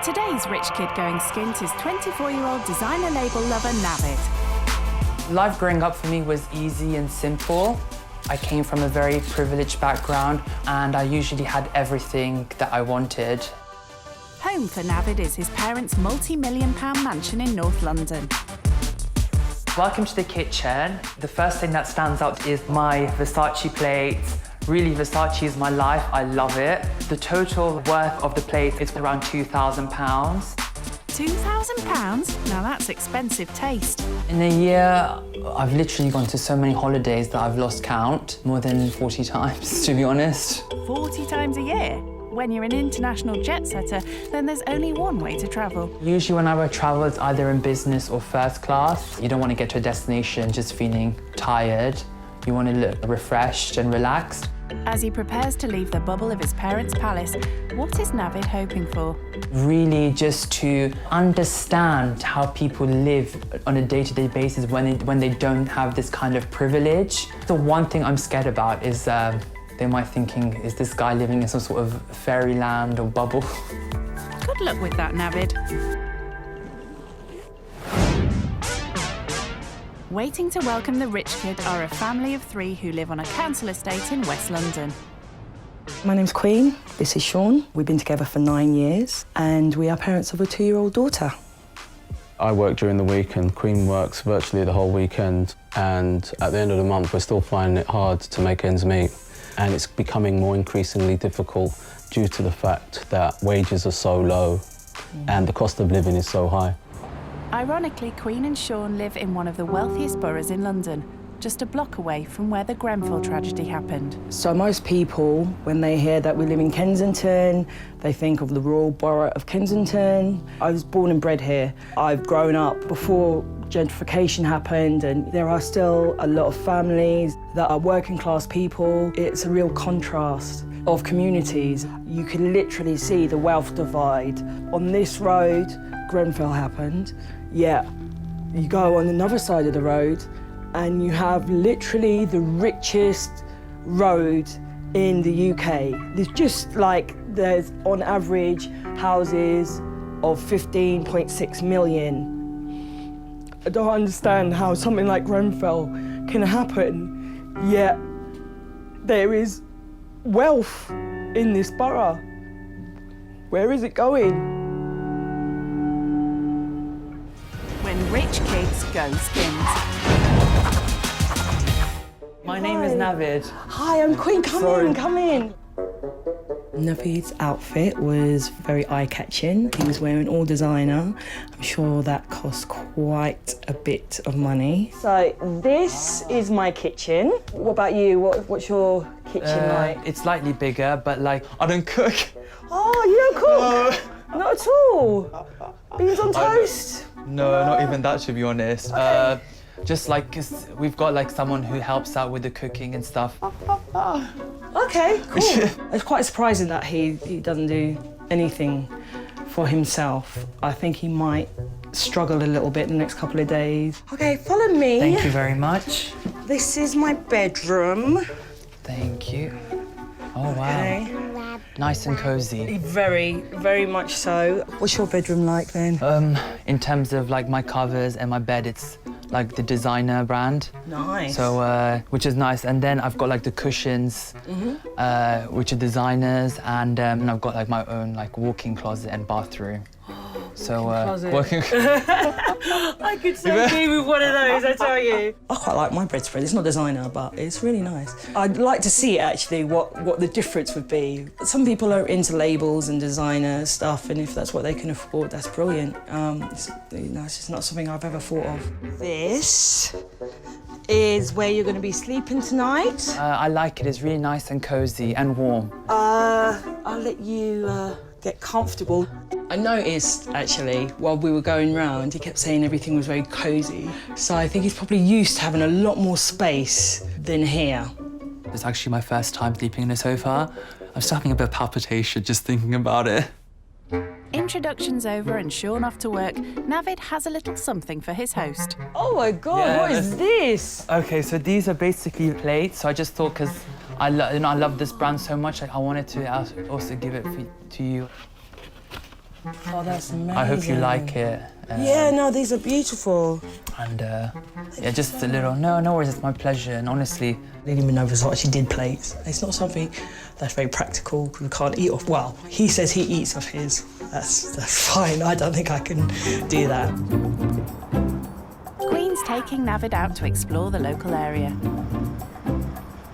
Today's rich kid going skint is 24-year-old designer label lover Navid. Life growing up for me was easy and simple. I came from a very privileged background and I usually had everything that I wanted. Home for Navid is his parents' multi-million-pound mansion in North London. Welcome to the kitchen. The first thing that stands out is my Versace plate. Really, Versace is my life. I love it. The total worth of the plate is around £2,000. £2,000? Now that's expensive taste. In a year, I've literally gone to so many holidays that I've lost count, more than 40 times, to be honest. 40 times a year? When you're an international jet setter, then there's only one way to travel. Usually when I travel, it's either in business or first class. You don't want to get to a destination just feeling tired. You want to look refreshed and relaxed. As he prepares to leave the bubble of his parents' palace, what is Navid hoping for? Really just to understand how people live on a day-to-day basis when they don't have this kind of privilege. The one thing I'm scared about is they might thinking, is this guy living in some sort of fairyland or bubble? Good luck with that, Navid. Waiting to welcome the rich kid are a family of 3 who live on a council estate in West London. My name's Queen, this is Sean. We've been together for 9 years and we are parents of a 2-year-old daughter. I work during the week and Queen works virtually the whole weekend, and at the end of the month we're still finding it hard to make ends meet, and it's becoming more increasingly difficult due to the fact that wages are so low and the cost of living is so high. Ironically, Queen and Sean live in one of the wealthiest boroughs in London, just a block away from where the Grenfell tragedy happened. So most people, when they hear that we live in Kensington, they think of the Royal Borough of Kensington. I was born and bred here. I've grown up before gentrification happened, and there are still a lot of families that are working class people. It's a real contrast of communities. You can literally see the wealth divide. On this road, Grenfell happened. Yeah, you go on another side of the road and you have literally the richest road in the UK. There's on average houses of 15.6 million. I don't understand how something like Grenfell can happen, yet there is wealth in this borough. Where is it going? When rich kids go skint. My name is Navid. Hi, I'm Queen. Come in. Navid's outfit was very eye-catching. He was wearing all designer. I'm sure that cost quite a bit of money. So this is my kitchen. What about you? What's your kitchen like? It's slightly bigger, but I don't cook. Oh, you don't cook? No. Not at all. Beans on toast? No, not even that, to be honest. Okay. Just we've got someone who helps out with the cooking and stuff. Okay, cool. It's quite surprising that he doesn't do anything for himself. I think he might struggle a little bit in the next couple of days. Okay, follow me. Thank you very much. This is my bedroom. Thank you. Oh, wow. Okay. Nice and cozy. Very, very much so. What's your bedroom like then? In terms of my covers and my bed, it's the designer brand. Nice. So, which is nice. And then I've got the cushions, which are designers, and I've got my own walk-in closet and bathroom. Walk-in closet. I could so be with one of those, I tell you. I quite like my bedspread. It's not designer, but it's really nice. I'd like to see actually what the difference would be. Some people are into labels and designer stuff, and if that's what they can afford, that's brilliant. It's just not something I've ever thought of. This is where you're going to be sleeping tonight. I like it. It's really nice and cozy and warm. I'll let you get comfortable. I noticed, actually, while we were going round, he kept saying everything was very cosy. So I think he's probably used to having a lot more space than here. It's actually my first time sleeping in a sofa. I'm still having a bit of palpitation just thinking about it. Introductions over and Sean off to work, Navid has a little something for his host. Oh my God, What is this? Okay, so these are basically plates. So I just thought, because I love this brand so much, I wanted to also give it to you. Oh, that's amazing. I hope you like it. Yeah, no, these are beautiful. And yeah, just a little, no worries, it's my pleasure. And honestly, I didn't even know Versace did plates. It's not something that's very practical because we can't eat off. Well, he says he eats off his. That's fine. I don't think I can do that. Queen's taking Navid out to explore the local area.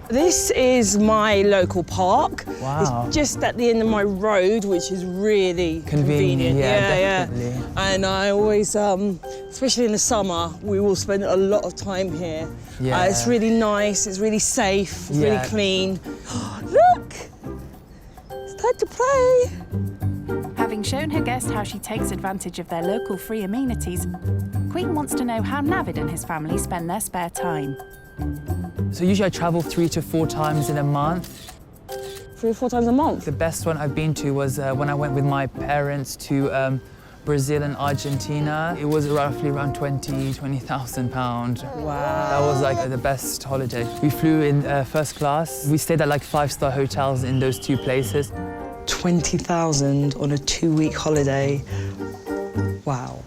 This is my local park. Wow. It's just at the end of my road, which is really convenient. Yeah, definitely. And I always, especially in the summer, we will spend a lot of time here. Yeah. It's really nice, it's really safe, it's really clean. Look! It's time to play. Having shown her guest how she takes advantage of their local free amenities, Queen wants to know how Navid and his family spend their spare time. So usually I travel 3 to 4 times in a month. 3 or 4 times a month? The best one I've been to was when I went with my parents to Brazil and Argentina. It was roughly around £20,000. Wow. That was like the best holiday. We flew in first class. We stayed at like 5-star hotels in those 2 places. 20,000 on a 2-week holiday. Wow.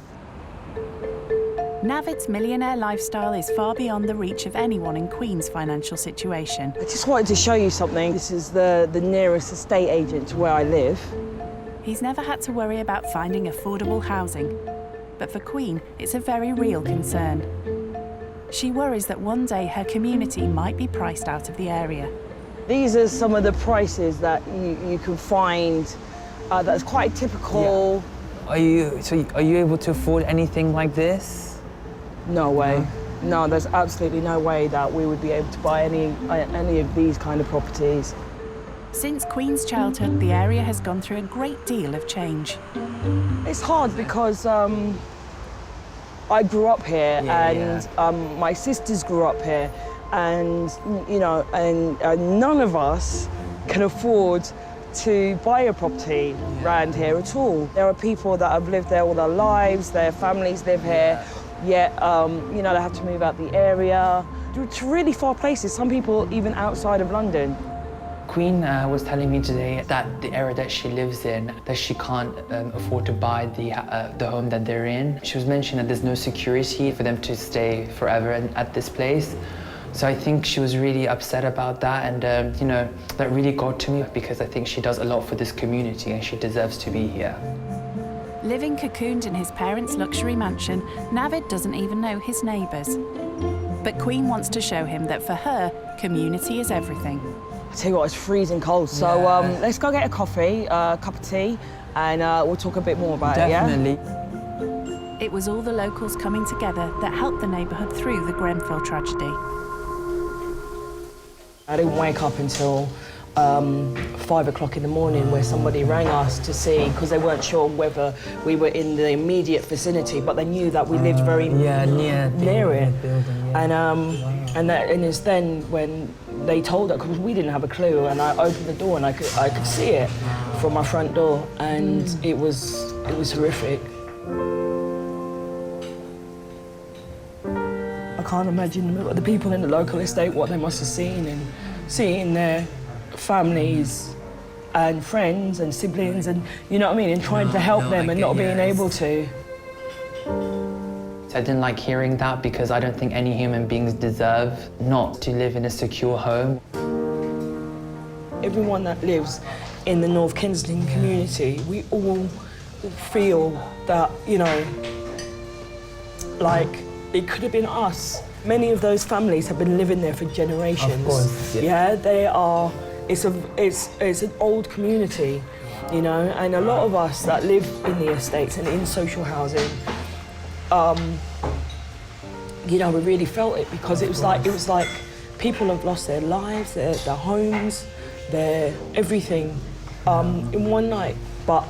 Navid's millionaire lifestyle is far beyond the reach of anyone in Queen's financial situation. I just wanted to show you something. This is the nearest estate agent to where I live. He's never had to worry about finding affordable housing. But for Queen, it's a very real concern. She worries that one day her community might be priced out of the area. These are some of the prices that you can find that's quite typical. Yeah. Are you able to afford anything like this? No way. No, there's absolutely no way that we would be able to buy any of these kind of properties. Since Queen's childhood, the area has gone through a great deal of change. It's hard because I grew up here and my sisters grew up here, and you know, and none of us can afford to buy a property around here at all. There are people that have lived there all their lives, their families live here. Yet, you know, they have to move out the area to really far places, some people even outside of London. Queen was telling me today that the area that she lives in, that she can't afford to buy the home that they're in. She was mentioning that there's no security for them to stay forever at this place. So I think she was really upset about that, and you know, that really got to me because I think she does a lot for this community and she deserves to be here. Living cocooned in his parents' luxury mansion, Navid doesn't even know his neighbours. But Queen wants to show him that for her, community is everything. I tell you what, it's freezing cold, so let's go get a coffee, a cup of tea, and we'll talk a bit more about it, yeah? Definitely. It was all the locals coming together that helped the neighbourhood through the Grenfell tragedy. I didn't wake up until 5 o'clock in the morning, where somebody rang us to see, because they weren't sure whether we were in the immediate vicinity, but they knew that we lived very near it. Building, And it's then when they told us, because we didn't have a clue, and I opened the door and I could see it from my front door, and it was horrific. I can't imagine the people in the local estate what they must have seen, and seeing their families and friends and siblings, and you know what I mean, and trying to help them and not being able to. I didn't like hearing that because I don't think any human beings deserve not to live in a secure home. Everyone that lives in the North Kensington community, we all feel that, you know, like it could have been us. Many of those families have been living there for generations. Of course, yeah, they are. It's an old community, you know, and a lot of us that live in the estates and in social housing, you know, we really felt it because it was like people have lost their lives, their homes, their everything in one night. But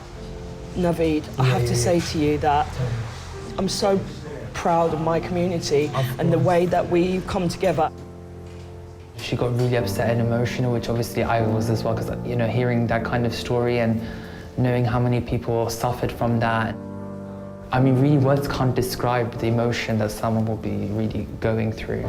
Navid, I have to say to you that I'm so proud of my community and the way that we've come together. She got really upset and emotional, which obviously I was as well, because, you know, hearing that kind of story and knowing how many people suffered from that. I mean, really, words can't describe the emotion that someone will be really going through.